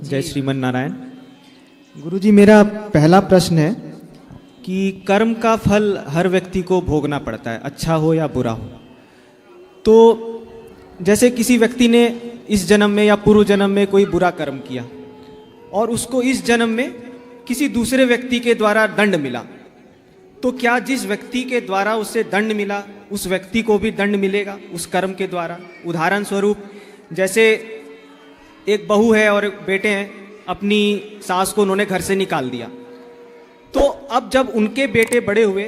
जय श्रीमन नारायण। गुरुजी, मेरा पहला प्रश्न है कि कर्म का फल हर व्यक्ति को भोगना पड़ता है, अच्छा हो या बुरा हो। तो जैसे किसी व्यक्ति ने इस जन्म में या पूर्व जन्म में कोई बुरा कर्म किया और उसको इस जन्म में किसी दूसरे व्यक्ति के द्वारा दंड मिला, तो क्या जिस व्यक्ति के द्वारा उसे दंड मिला उस व्यक्ति को भी दंड मिलेगा उस कर्म के द्वारा? उदाहरण स्वरूप, जैसे एक बहू है और एक बेटे हैं, अपनी सास को उन्होंने घर से निकाल दिया, तो अब जब उनके बेटे बड़े हुए,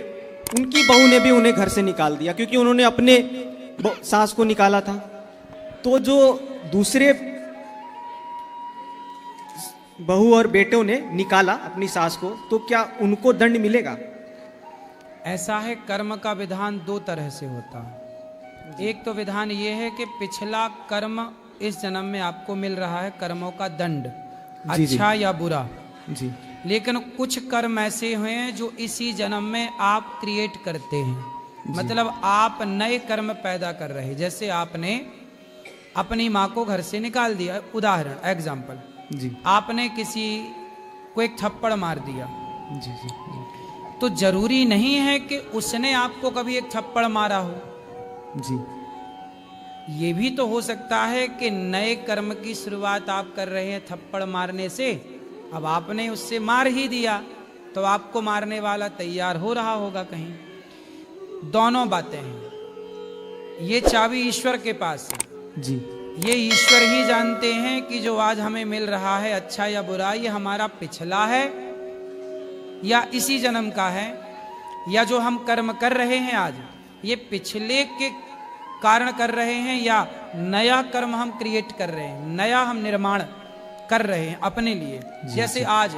उनकी बहू ने भी उन्हें घर से निकाल दिया क्योंकि उन्होंने अपने सास को निकाला था। तो जो दूसरे बहू और बेटों ने निकाला अपनी सास को, तो क्या उनको दंड मिलेगा? ऐसा है, कर्म का विधान दो तरह से होता है। एक तो विधान ये है कि पिछला कर्म इस जन्म में आपको मिल रहा है, कर्मों का दंड, अच्छा या बुरा जी। लेकिन कुछ कर्म ऐसे हुए हैं जो इसी जन्म में आप क्रिएट करते हैं, मतलब आप नए कर्म पैदा कर रहे हैं। जैसे आपने अपनी माँ को घर से निकाल दिया, उदाहरण एग्जाम्पल जी, आपने किसी को एक थप्पड़ मार दिया जी जी, तो जरूरी नहीं है कि उसने आपको कभी एक थप्पड़ मारा हो जी। ये भी तो हो सकता है कि नए कर्म की शुरुआत आप कर रहे हैं थप्पड़ मारने से, अब आपने उससे मार ही दिया तो आपको मारने वाला तैयार हो रहा होगा कहीं। दोनों बातें हैं, ये चाबी ईश्वर के पास है जी। ये ईश्वर ही जानते हैं कि जो आज हमें मिल रहा है अच्छा या बुरा, ये हमारा पिछला है या इसी जन्म का है, या जो हम कर्म कर रहे हैं आज ये पिछले के कारण कर रहे हैं, या नया कर्म हम क्रिएट कर रहे हैं, नया हम निर्माण कर रहे हैं अपने लिए। जैसे आज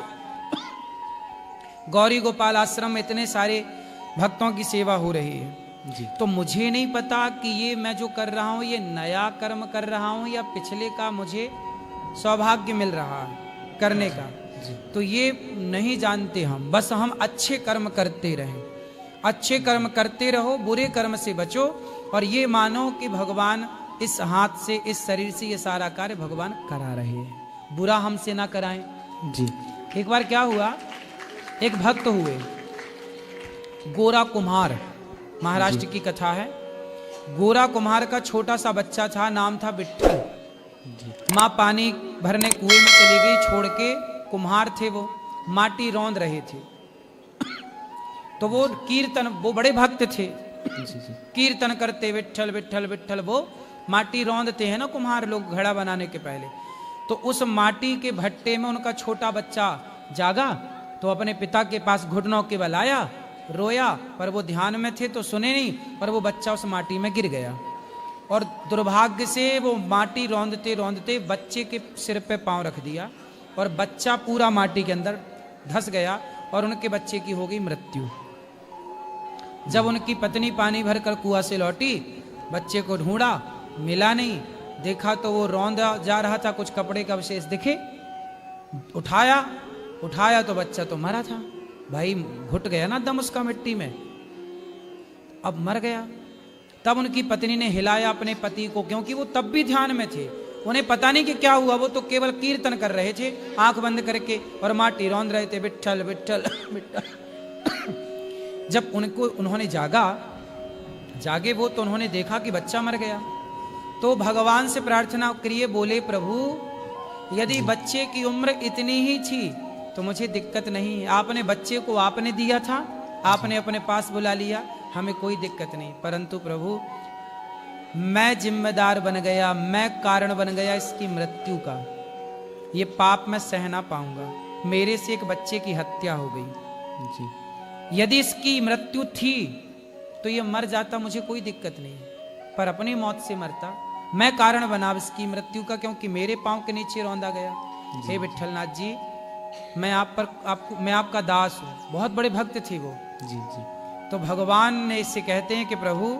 गौरी गोपाल आश्रम में इतने सारे भक्तों की सेवा हो रही है जी। तो मुझे नहीं पता कि ये मैं जो कर रहा हूँ ये नया कर्म कर रहा हूँ या पिछले का मुझे सौभाग्य मिल रहा है करने का, तो ये नहीं जानते हम। बस हम अच्छे कर्म करते रहें, अच्छे कर्म करते रहो, बुरे कर्म से बचो, और ये मानो कि भगवान इस हाथ से, इस शरीर से ये सारा कार्य भगवान करा रहे हैं, बुरा हमसे ना कराएं जी। एक बार क्या हुआ, एक भक्त हुए गोरा कुम्हार, महाराष्ट्र की कथा है। गोरा कुम्हार का छोटा सा बच्चा था, नाम था विट्ठल। माँ पानी भरने कुएं में चली गई छोड़ के, कुम्हार थे वो, माटी रौंद रहे थे। तो वो कीर्तन, वो बड़े भक्त थे, कीर्तन करते विट्ठल विट्ठल विट्ठल, वो माटी रौंदते हैं ना कुम्हार लोग घड़ा बनाने के पहले। तो उस माटी के भट्टे में उनका छोटा बच्चा जागा तो अपने पिता के पास घुटनों के बल आया, रोया, पर वो ध्यान में थे तो सुने नहीं, पर वो बच्चा उस माटी में गिर गया और दुर्भाग्य से वो माटी रौंदते रौंदते बच्चे के सिर पे पांव रख दिया और बच्चा पूरा माटी के अंदर धंस गया और उनके बच्चे की हो गई मृत्यु। जब उनकी पत्नी पानी भरकर कुआं से लौटी, बच्चे को ढूंढा, मिला नहीं, देखा तो वो रौंदा जा रहा था, कुछ कपड़े का अवशेष दिखे, उठाया तो बच्चा तो मरा था। भाई घुट गया ना दम उसका मिट्टी में, अब मर गया। तब उनकी पत्नी ने हिलाया अपने पति को, क्योंकि वो तब भी ध्यान में थे, उन्हें पता नहीं कि क्या हुआ, वो तो केवल कीर्तन कर रहे थे आंख बंद करके और माटी रौंद रहे थे, विट्ठल विट्ठल विट्ठल। जब उन्होंने जागे वो, तो उन्होंने देखा कि बच्चा मर गया। तो भगवान से प्रार्थना करिए, बोले प्रभु यदि बच्चे की उम्र इतनी ही थी तो मुझे दिक्कत नहीं है, आपने बच्चे को आपने दिया था, आपने अपने पास बुला लिया, हमें कोई दिक्कत नहीं, परंतु प्रभु मैं जिम्मेदार बन गया, मैं कारण बन गया इसकी मृत्यु का, ये पाप मैं सह ना पाऊंगा, मेरे से एक बच्चे की हत्या हो गई जी। यदि इसकी मृत्यु थी तो ये मर जाता, मुझे कोई दिक्कत नहीं, पर अपनी मौत से मरता, मैं कारण बना इसकी मृत्यु का, क्योंकि मेरे पांव के नीचे रौंदा गया। हे विट्ठलनाथ जी, मैं मैं आपका दास हूँ। बहुत बड़े भक्त थे वो जी जी। तो भगवान ने इससे कहते हैं कि प्रभु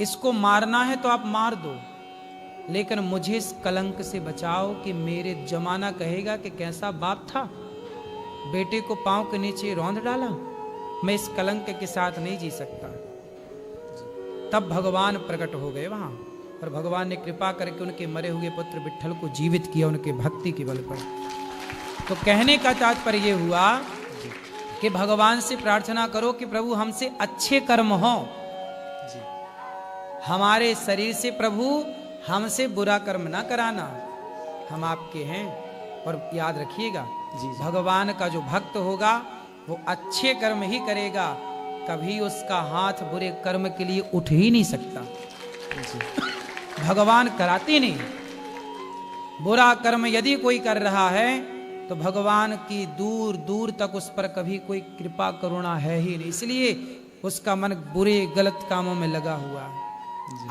इसको मारना है तो आप मार दो, लेकिन मुझे इस कलंक से बचाओ कि मेरे जमाना कहेगा कि कैसा बाप था, बेटे को पांव के नीचे रौंद डाला, मैं इस कलंक के साथ नहीं जी सकता। तब भगवान प्रकट हो गए वहां और भगवान ने कृपा करके उनके मरे हुए पुत्र विट्ठल को जीवित किया, उनके भक्ति के बल पर। तो कहने का तात्पर्य ये हुआ कि भगवान से प्रार्थना करो कि प्रभु हमसे अच्छे कर्म हो, हमारे शरीर से प्रभु हमसे बुरा कर्म ना कराना, हम आपके हैं। और याद रखिएगा भगवान का जो भक्त होगा वो अच्छे कर्म ही करेगा, कभी उसका हाथ बुरे कर्म के लिए उठ ही नहीं सकता। भगवान कराते नहीं। बुरा कर्म यदि कोई कर रहा है तो भगवान की दूर दूर तक उस पर कभी कोई कृपा करुणा है ही नहीं, इसलिए उसका मन बुरे गलत कामों में लगा हुआ है।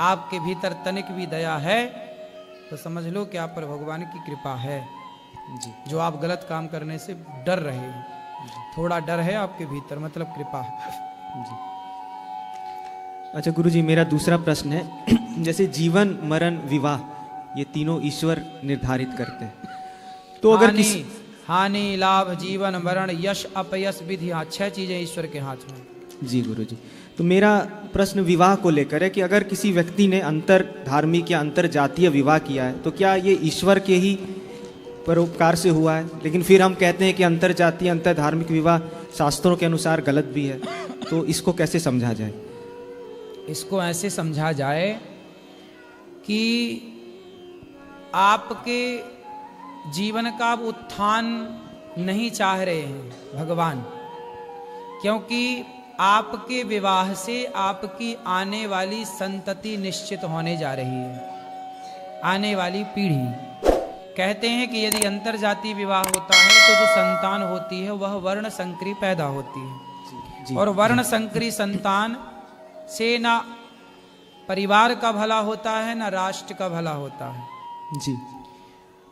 आपके भीतर तनिक भी दया है तो समझ लो कि आप पर भगवान की कृपा है जी, जो आप गलत काम करने से डर रहे हैं। थोड़ा डर है आपके भीतर, मतलब कृपा है जी। अच्छा गुरुजी, मेरा दूसरा प्रश्न है जैसे जीवन मरण विवाह ये तीनों ईश्वर निर्धारित करते हैं, तो अगर किसी हानि लाभ जीवन मरण यश अपयश विधि, हाँ 6 चीजें ईश्वर के हाथ में। जी गुरुजी, तो मेरा प्रश्न विवाह को लेकर है कि अगर किसी व्यक्ति ने अंतर धार्मिक या अंतर जातीय विवाह किया है तो क्या ये ईश्वर के ही परोपकार से हुआ है? लेकिन फिर हम कहते हैं कि अंतर जातीय अंतर धार्मिक विवाह शास्त्रों के अनुसार गलत भी है, तो इसको कैसे समझा जाए? इसको ऐसे समझा जाए कि आपके जीवन का उत्थान नहीं चाह रहे हैं भगवान, क्योंकि आपके विवाह से आपकी आने वाली संतति निश्चित होने जा रही है, आने वाली पीढ़ी। कहते हैं कि यदि अंतर जातीय विवाह होता है तो जो संतान होती है वह वर्ण संकरी पैदा होती है जी, और वर्ण संकरी संतान से ना परिवार का भला होता है ना राष्ट्र का भला होता है जी।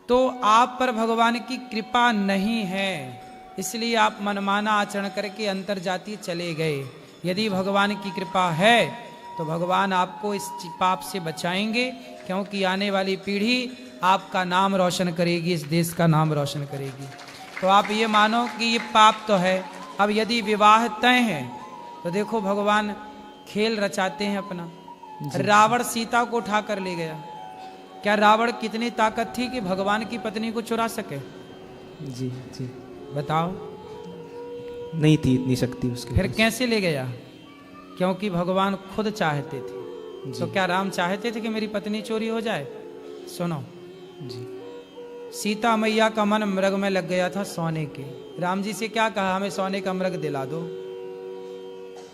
तो आप पर भगवान की कृपा नहीं है, इसलिए आप मनमाना आचरण करके अंतर जातीय चले गए। यदि भगवान की कृपा है तो भगवान आपको इस पाप से बचाएंगे, क्योंकि आने वाली पीढ़ी आपका नाम रोशन करेगी, इस देश का नाम रोशन करेगी। तो आप ये मानो कि ये पाप तो है। अब यदि विवाह तय है तो देखो भगवान खेल रचाते हैं अपना। रावण सीता को उठा कर ले गया, क्या रावण कितनी ताकत थी कि भगवान की पत्नी को चुरा सके? जी जी बताओ, नहीं थी इतनी शक्ति उसके। फिर कैसे ले गया? क्योंकि भगवान खुद चाहते थे। तो क्या राम चाहते थे कि मेरी पत्नी चोरी हो जाए? सुनो जी, सीता मैया का मन मृग में लग गया था सोने के। राम जी से क्या कहा, हमें सोने का मृग दिला दो।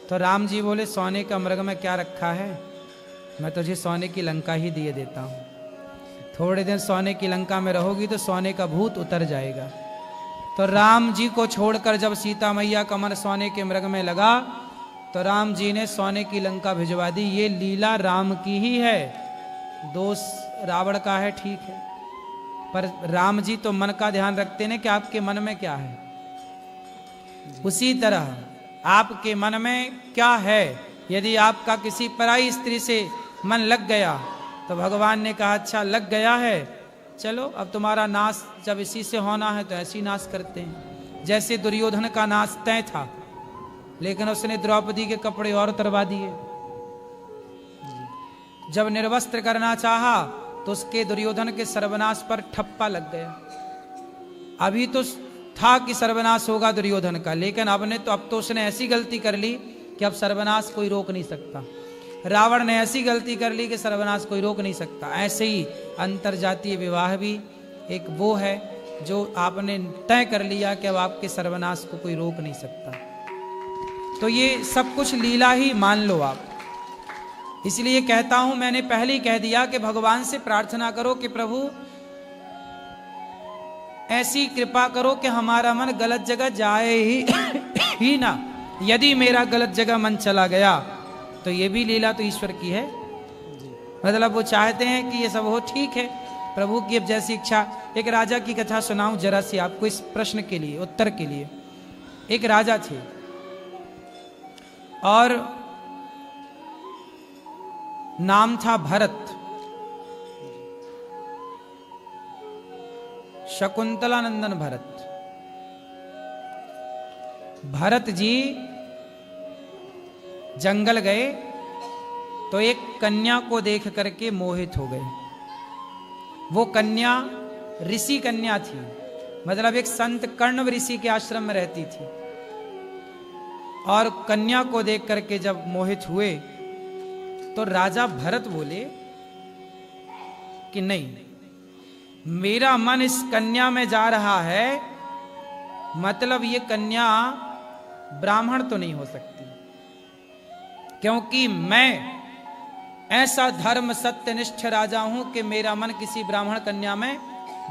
तो राम जी बोले सोने का मृग में क्या रखा है, मैं तुझे सोने की लंका ही दिए देता हूँ। थोड़े दिन सोने की लंका में रहोगी तो सोने का भूत उतर जाएगा। तो राम जी को छोड़कर जब सीता मैया का मन सोने के मृग में लगा तो राम जी ने सोने की लंका भिजवा दी। ये लीला राम की ही है, दोष रावण का है, ठीक है, पर राम जी तो मन का ध्यान रखते हैं कि आपके मन में क्या है। उसी तरह आपके मन में क्या है, यदि आपका किसी पराई स्त्री से मन लग गया तो भगवान ने कहा अच्छा लग गया है, चलो अब तुम्हारा नाश जब इसी से होना है तो ऐसी नाश करते हैं। जैसे दुर्योधन का नाश तय था, लेकिन उसने द्रौपदी के कपड़े और उतरवा दिए। जब निर्वस्त्र करना चाहा तो उसके दुर्योधन के सर्वनाश पर ठप्पा लग गया। अभी तो था कि सर्वनाश होगा दुर्योधन का, लेकिन अब तो उसने ऐसी गलती कर ली कि अब सर्वनाश कोई रोक नहीं सकता। रावण ने ऐसी गलती कर ली कि सर्वनाश कोई रोक नहीं सकता। ऐसे ही अंतरजातीय विवाह भी एक वो है जो आपने तय कर लिया कि अब आपके सर्वनाश को कोई रोक नहीं सकता। तो ये सब कुछ लीला ही मान लो आप। इसलिए कहता हूं, मैंने पहले ही कह दिया कि भगवान से प्रार्थना करो कि प्रभु ऐसी कृपा करो कि हमारा मन गलत जगह जाए ही ना। यदि मेरा गलत जगह मन चला गया तो ये भी लीला तो ईश्वर की है। मतलब वो चाहते हैं कि ये सब हो, ठीक है, प्रभु की अब जैसी इच्छा। एक राजा की कथा सुनाऊं जरा सी आपको इस प्रश्न के लिए, उत्तर के लिए। एक राजा थे और नाम था भरत। शकुंतलानंदन भरत। भरत जी जंगल गए तो एक कन्या को देख करके मोहित हो गए। वो कन्या ऋषि कन्या थी, मतलब एक संत कर्ण ऋषि के आश्रम में रहती थी, और कन्या को देख करके जब मोहित हुए तो राजा भरत बोले कि नहीं, मेरा मन इस कन्या में जा रहा है, मतलब ये कन्या ब्राह्मण तो नहीं हो सकती, क्योंकि मैं ऐसा धर्म सत्यनिष्ठ राजा हूं कि मेरा मन किसी ब्राह्मण कन्या में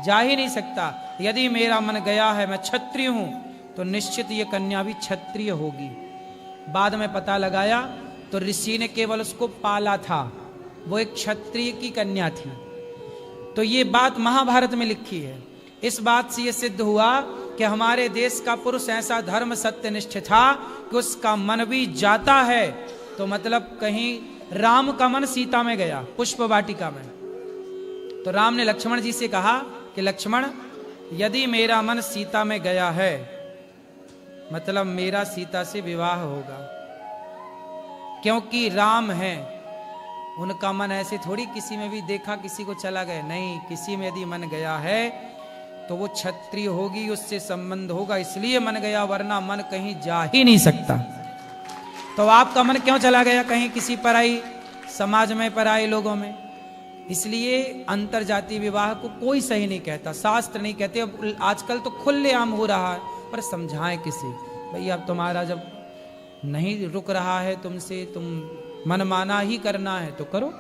जा ही नहीं सकता। यदि मेरा मन गया है, मैं क्षत्रिय हूं, तो निश्चित ये कन्या भी क्षत्रिय होगी। बाद में पता लगाया तो ऋषि ने केवल उसको पाला था, वो एक क्षत्रिय की कन्या थी। तो ये बात महाभारत में लिखी है। इस बात से ये सिद्ध हुआ कि हमारे देश का पुरुष ऐसा धर्म सत्यनिष्ठ था कि उसका मन भी जाता है, तो मतलब कहीं राम का मन सीता में गया, पुष्प वाटिका में, तो राम ने लक्ष्मण जी से कहा कि लक्ष्मण, यदि मेरा मन सीता में गया है, मतलब मेरा सीता से विवाह होगा, क्योंकि राम है, उनका मन ऐसे थोड़ी किसी में भी देखा किसी को चला गया, नहीं, किसी में यदि मन गया है तो वो क्षत्रिय होगी, उससे संबंध होगा, इसलिए मन गया, वरना मन कहीं जा ही नहीं सकता। तो आपका मन क्यों चला गया कहीं किसी पराई समाज में, पराई लोगों में? इसलिए अंतर जाति विवाह को कोई सही नहीं कहता, शास्त्र नहीं कहते। अब आजकल तो खुलेआम हो रहा है, पर समझाएं किसी, भाई अब तुम्हारा जब नहीं रुक रहा है तुमसे, तुम मनमाना ही करना है तो करो,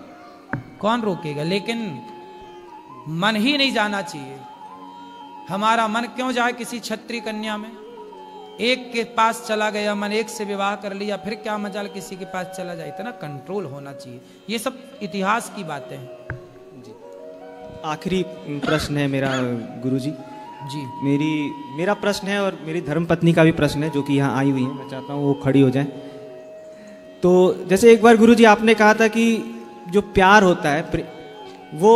कौन रोकेगा, लेकिन मन ही नहीं जाना चाहिए। हमारा मन क्यों जाए किसी क्षत्रिय कन्या में? एक के पास चला गया मन, एक से विवाह कर लिया, फिर क्या मजाल किसी के पास चला जाए? इतना कंट्रोल होना चाहिए। ये सब इतिहास की बातें हैं। आखिरी प्रश्न है मेरा गुरुजी जी। मेरा प्रश्न है और मेरी धर्मपत्नी का भी प्रश्न है, जो कि यहाँ आई हुई है, मैं चाहता हूँ वो खड़ी हो जाए। तो जैसे एक बार गुरुजी आपने कहा था कि जो प्यार होता है वो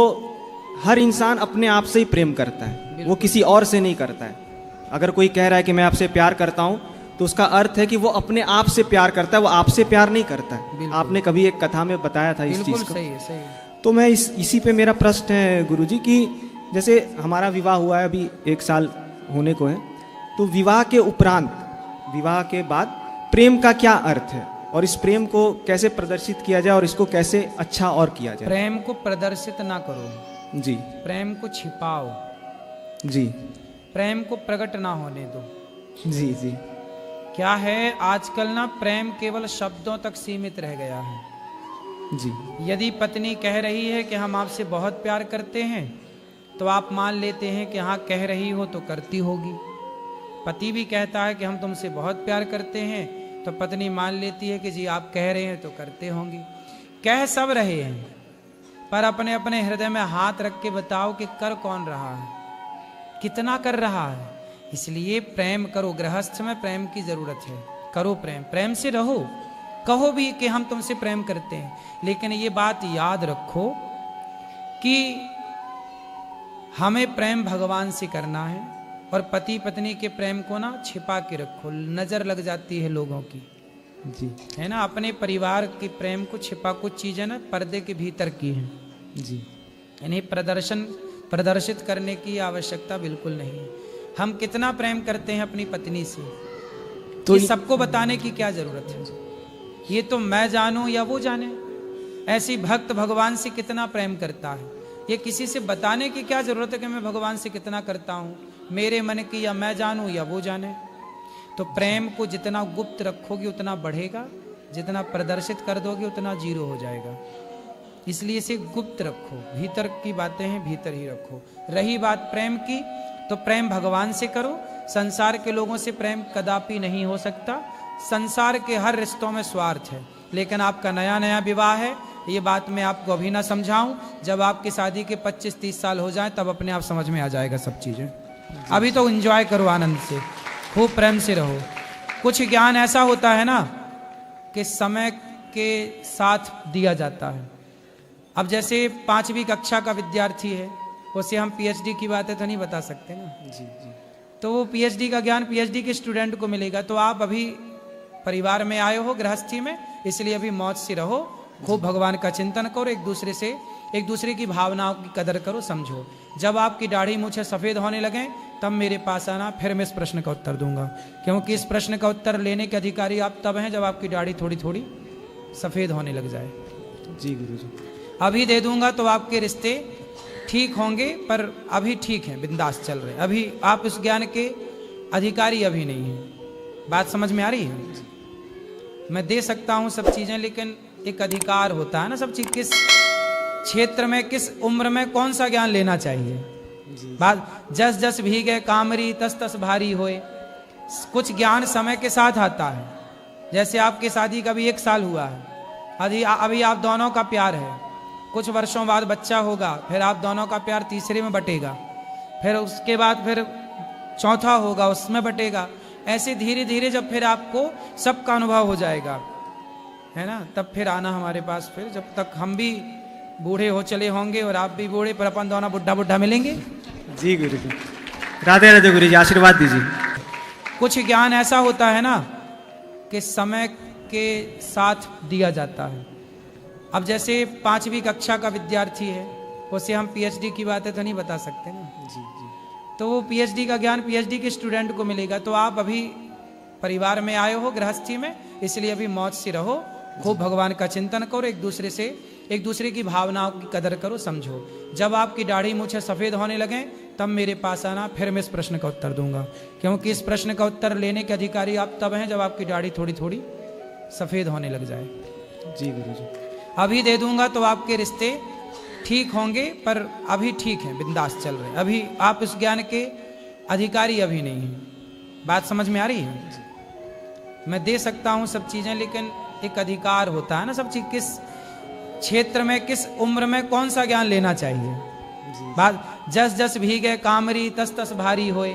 हर इंसान अपने आप से ही प्रेम करता है, वो किसी और से नहीं करता है। अगर कोई कह रहा है कि मैं आपसे प्यार करता हूँ, तो उसका अर्थ है कि वो अपने आप से प्यार करता है, वो आपसे प्यार नहीं करता है। आपने कभी एक कथा में बताया था इस चीज़ को। सही है, सही है। तो मैं इसी पे मेरा प्रश्न है गुरुजी कि जैसे हमारा विवाह हुआ है, अभी 1 साल होने को है, तो विवाह के उपरांत, विवाह के बाद प्रेम का क्या अर्थ है, और इस प्रेम को कैसे प्रदर्शित किया जाए और इसको कैसे अच्छा और किया जाए? प्रेम को प्रदर्शित ना करो जी, प्रेम को छिपाओ जी, प्रेम को प्रकट ना होने दो। जी, जी, क्या है, आजकल ना प्रेम केवल शब्दों तक सीमित रह गया है। जी, यदि पत्नी कह रही है कि हम आपसे बहुत प्यार करते हैं, तो आप मान लेते हैं कि हाँ कह रही हो तो करती होगी। पति भी कहता है कि हम तुमसे बहुत प्यार करते हैं, तो पत्नी मान लेती है कि जी आप कह रहे हैं तो करते होंगे। कह सब रहे हैं, पर अपने अपने हृदय में हाथ रख के बताओ कि कर कौन रहा है, कितना कर रहा है। इसलिए प्रेम करो, गृहस्थ में प्रेम की जरूरत है, करो प्रेम, प्रेम से रहो, कहो भी कि हम तुमसे प्रेम करते हैं, लेकिन ये बात याद रखो कि हमें प्रेम भगवान से करना है, और पति पत्नी के प्रेम को ना छिपा के रखो, नजर लग जाती है लोगों की, जी, है ना। अपने परिवार के प्रेम को छिपा, कुछ चीजें ना पर्दे के भीतर की हैं, जी, इन्हें प्रदर्शित करने की आवश्यकता बिल्कुल नहीं है। हम कितना प्रेम करते हैं अपनी पत्नी से, तो ये सबको बताने की क्या जरूरत है? ये तो मैं जानूं या वो जाने। ऐसी भक्त भगवान से कितना प्रेम करता है, ये किसी से बताने की क्या जरूरत है कि मैं भगवान से कितना करता हूं, मेरे मन की या मैं जानूं या वो जाने। तो प्रेम को जितना गुप्त रखोगे उतना बढ़ेगा, जितना प्रदर्शित कर दोगे उतना जीरो हो जाएगा। इसलिए इसे गुप्त रखो, भीतर की बातें हैं भीतर ही रखो। रही बात प्रेम की, तो प्रेम भगवान से करो, संसार के लोगों से प्रेम कदापि नहीं हो सकता। संसार के हर रिश्तों में स्वार्थ है, लेकिन आपका नया नया विवाह है, ये बात मैं आपको अभी ना समझाऊं, जब आपकी शादी के 25-30 साल हो जाएं तब अपने आप समझ में आ जाएगा सब चीजें। अभी तो एंजॉय करो, आनंद से, खूब प्रेम से रहो। कुछ ज्ञान ऐसा होता है ना कि समय के साथ दिया जाता है। अब जैसे 5वीं कक्षा का विद्यार्थी है, उसे हम पीएचडी की बातें तो नहीं बता सकते ना, जी, जी, तो वो पीएचडी का ज्ञान पीएचडी के स्टूडेंट को मिलेगा। तो आप अभी परिवार में आए हो, गृहस्थी में, इसलिए अभी मौज से रहो, खूब भगवान का चिंतन करो, एक दूसरे से एक दूसरे की भावनाओं की कदर करो, समझो। जब आपकी दाढ़ी मूछें सफ़ेद होने लगें तब मेरे पास आना, फिर मैं इस प्रश्न का उत्तर दूंगा, क्योंकि इस प्रश्न का उत्तर लेने के अधिकारी आप तब हैं जब आपकी दाढ़ी थोड़ी थोड़ी सफ़ेद होने लग जाए। जी गुरुजी। अभी दे दूंगा तो आपके रिश्ते ठीक होंगे, पर अभी ठीक हैं, बिंदास चल रहे हैं। अभी आप इस ज्ञान के अधिकारी अभी नहीं हैं। बात समझ में आ रही है? मैं दे सकता हूं सब चीजें, लेकिन एक अधिकार होता है ना सब चीज, किस क्षेत्र में किस उम्र में कौन सा ज्ञान लेना चाहिए। बात जस जस भीगे कामरी तस तस भारी होए। कुछ ज्ञान समय के साथ आता है, जैसे आपकी शादी का भी 1 साल हुआ है, अभी आप दोनों का प्यार है, कुछ वर्षों बाद बच्चा होगा, फिर आप दोनों का प्यार तीसरे में बटेगा, फिर उसके बाद फिर चौथा होगा, उसमें बटेगा। ऐसे धीरे धीरे जब फिर आपको सबका अनुभव हो जाएगा, है ना, तब फिर आना हमारे पास। फिर जब तक हम भी बूढ़े हो चले होंगे और आप भी बूढ़े, पर अपन दोनों बुढ़ा बुढ़ा मिलेंगे। जी गुरुजी। राधे राधे गुरुजी, आशीर्वाद दीजिए। कुछ ज्ञान ऐसा होता है ना कि समय के साथ दिया जाता है। अब जैसे 5वीं कक्षा का विद्यार्थी है, उसे हम पीएचडी की बातें तो नहीं बता सकते ना। जी जी। तो वो पीएचडी का ज्ञान पीएचडी के स्टूडेंट को मिलेगा। तो आप अभी परिवार में आए हो, गृहस्थी में, इसलिए अभी मौज से रहो, खूब भगवान का चिंतन करो, एक दूसरे की भावनाओं की कदर करो, समझो। जब आपकी दाढ़ी मूछें सफ़ेद होने लगें तब मेरे पास आना, फिर मैं इस प्रश्न का उत्तर दूंगा, क्योंकि इस प्रश्न का उत्तर लेने के अधिकारी आप तब हैं जब आपकी दाढ़ी थोड़ी थोड़ी सफ़ेद होने लग जाए। जी गुरुजी। अभी दे दूंगा तो आपके रिश्ते ठीक होंगे, पर अभी ठीक हैं, बिंदास चल रहे हैं। अभी आप इस ज्ञान के अधिकारी अभी नहीं हैं। बात समझ में आ रही है? मैं दे सकता हूं सब चीजें, लेकिन एक अधिकार होता है ना सब चीज, किस क्षेत्र में किस उम्र में कौन सा ज्ञान लेना चाहिए। बात जस जस भीगे कामरी तस तस भारी होए।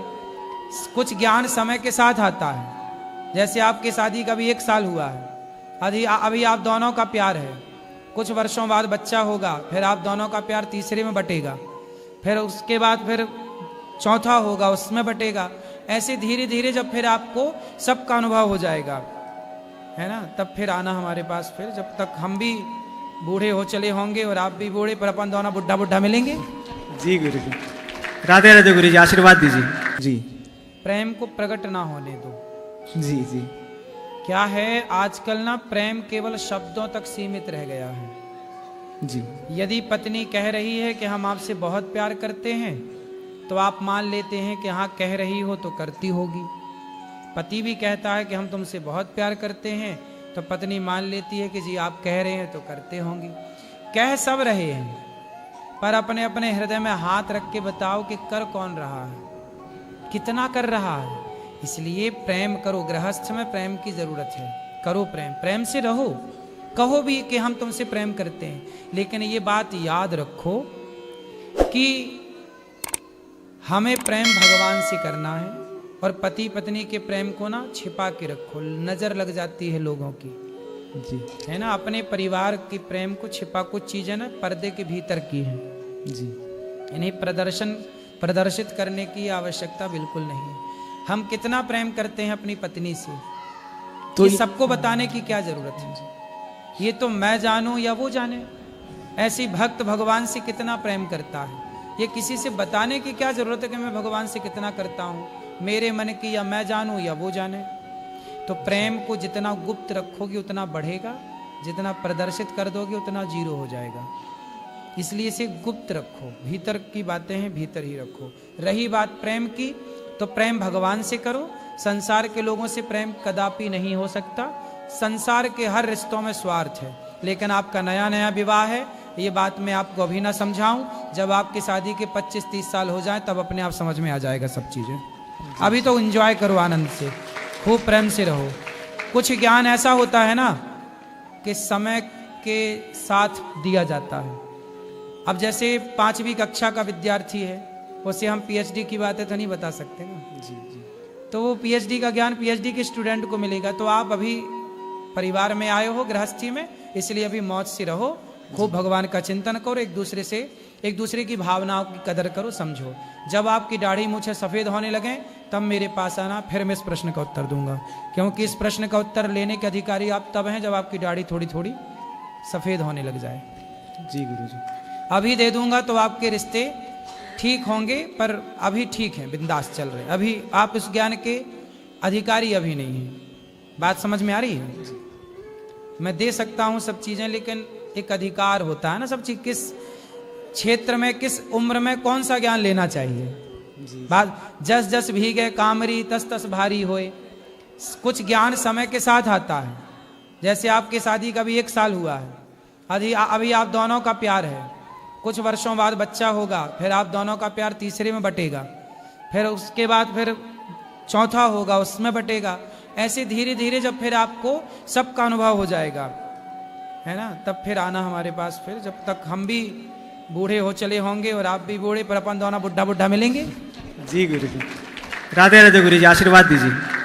कुछ ज्ञान समय के साथ आता है, जैसे आपकी शादी का भी 1 साल हुआ है, अभी आप दोनों का प्यार है, कुछ वर्षों बाद बच्चा होगा, फिर आप दोनों का प्यार तीसरे में बटेगा, फिर उसके बाद फिर चौथा होगा, उसमें बटेगा। ऐसे धीरे धीरे जब फिर आपको सबका अनुभव हो जाएगा, है ना, तब फिर आना हमारे पास। फिर जब तक हम भी बूढ़े हो चले होंगे और आप भी बूढ़े, पर अपन दोनों बुढ़ा बुढ़ा मिलेंगे। जी गुरुजी। राधे राधे गुरुजी, आशीर्वाद दीजिए। जी। प्रेम को प्रकट ना होने दो। जी जी। क्या है, आजकल ना प्रेम केवल शब्दों तक सीमित रह गया है। जी। यदि पत्नी कह रही है कि हम आपसे बहुत प्यार करते हैं, तो आप मान लेते हैं कि हाँ कह रही हो तो करती होगी। पति भी कहता है कि हम तुमसे बहुत प्यार करते हैं, तो पत्नी मान लेती है कि जी आप कह रहे हैं तो करते होंगी। कह सब रहे हैं, पर अपने अपने हृदय में हाथ रख के बताओ कि कर कौन रहा है, कितना कर रहा है। इसलिए प्रेम करो, गृहस्थ में प्रेम की जरूरत है। करो प्रेम, प्रेम से रहो, कहो भी कि हम तुमसे प्रेम करते हैं, लेकिन ये बात याद रखो कि हमें प्रेम भगवान से करना है, और पति पत्नी के प्रेम को ना छिपा के रखो, नजर लग जाती है लोगों की। जी। है ना, अपने परिवार की प्रेम को छिपा, कुछ चीजें ना पर्दे के भीतर की हैं। जी। इन्हें प्रदर्शित करने की आवश्यकता बिल्कुल नहीं है। हम कितना प्रेम करते हैं अपनी पत्नी से, तो ये सबको बताने की क्या जरूरत है। ये तो मैं जानूं या वो जाने। ऐसी भक्त भगवान से कितना प्रेम करता है, ये किसी से बताने की क्या जरूरत है कि मैं भगवान से कितना करता हूँ, मेरे मन की या मैं जानूं या वो जाने। तो प्रेम को जितना गुप्त रखोगे उतना बढ़ेगा, जितना प्रदर्शित कर दोगे उतना जीरो हो जाएगा। इसलिए इसे गुप्त रखो, भीतर की बातें हैं भीतर ही रखो। रही बात प्रेम की, तो प्रेम भगवान से करो। संसार के लोगों से प्रेम कदापि नहीं हो सकता। संसार के हर रिश्तों में स्वार्थ है, लेकिन आपका नया नया विवाह है, ये बात मैं आपको अभी ना समझाऊं। जब आपकी शादी के 25-30 साल हो जाए तब अपने आप समझ में आ जाएगा सब चीजें। अभी तो एंजॉय करो, आनंद से, खूब प्रेम से रहो। कुछ ज्ञान ऐसा होता है ना कि समय के साथ दिया जाता है। अब जैसे 5वीं कक्षा का विद्यार्थी है, उसे हम पीएचडी की बातें तो नहीं बता सकते ना। जी जी। तो वो पीएचडी का ज्ञान पीएचडी के स्टूडेंट को मिलेगा। तो आप अभी परिवार में आए हो, गृहस्थी में, इसलिए अभी मौज से रहो, खूब भगवान का चिंतन करो, एक दूसरे की भावनाओं की कदर करो, समझो। जब आपकी दाढ़ी मूछें सफ़ेद होने लगें तब मेरे पास आना, फिर मैं इस प्रश्न का उत्तर दूंगा, क्योंकि इस प्रश्न का उत्तर लेने के अधिकारी आप तब हैं जब आपकी दाढ़ी थोड़ी थोड़ी सफ़ेद होने लग जाए। जी गुरुजी। अभी दे दूंगा तो आपके रिश्ते ठीक होंगे, पर अभी ठीक हैं, बिंदास चल रहे हैं, अभी आप इस ज्ञान के अधिकारी अभी नहीं हैं। बात समझ में आ रही है? मैं दे सकता हूं सब चीजें, लेकिन एक अधिकार होता है ना सब चीज, किस क्षेत्र में किस उम्र में कौन सा ज्ञान लेना चाहिए। बात जस जस भीगे कामरी तस तस भारी होए। कुछ ज्ञान समय के साथ आता है, जैसे आपकी शादी का भी 1 साल हुआ है, अभी आप दोनों का प्यार है, कुछ वर्षों बाद बच्चा होगा, फिर आप दोनों का प्यार तीसरे में बटेगा, फिर उसके बाद फिर चौथा होगा, उसमें बटेगा। ऐसे धीरे धीरे जब फिर आपको सबका अनुभव हो जाएगा, है ना, तब फिर आना हमारे पास। फिर जब तक हम भी बूढ़े हो चले होंगे और आप भी बूढ़े, पर अपन दोनों बुढ़ा बुढ़ा मिलेंगे। जी गुरु जी, राधे राधे गुरु जी, आशीर्वाद दीजिए।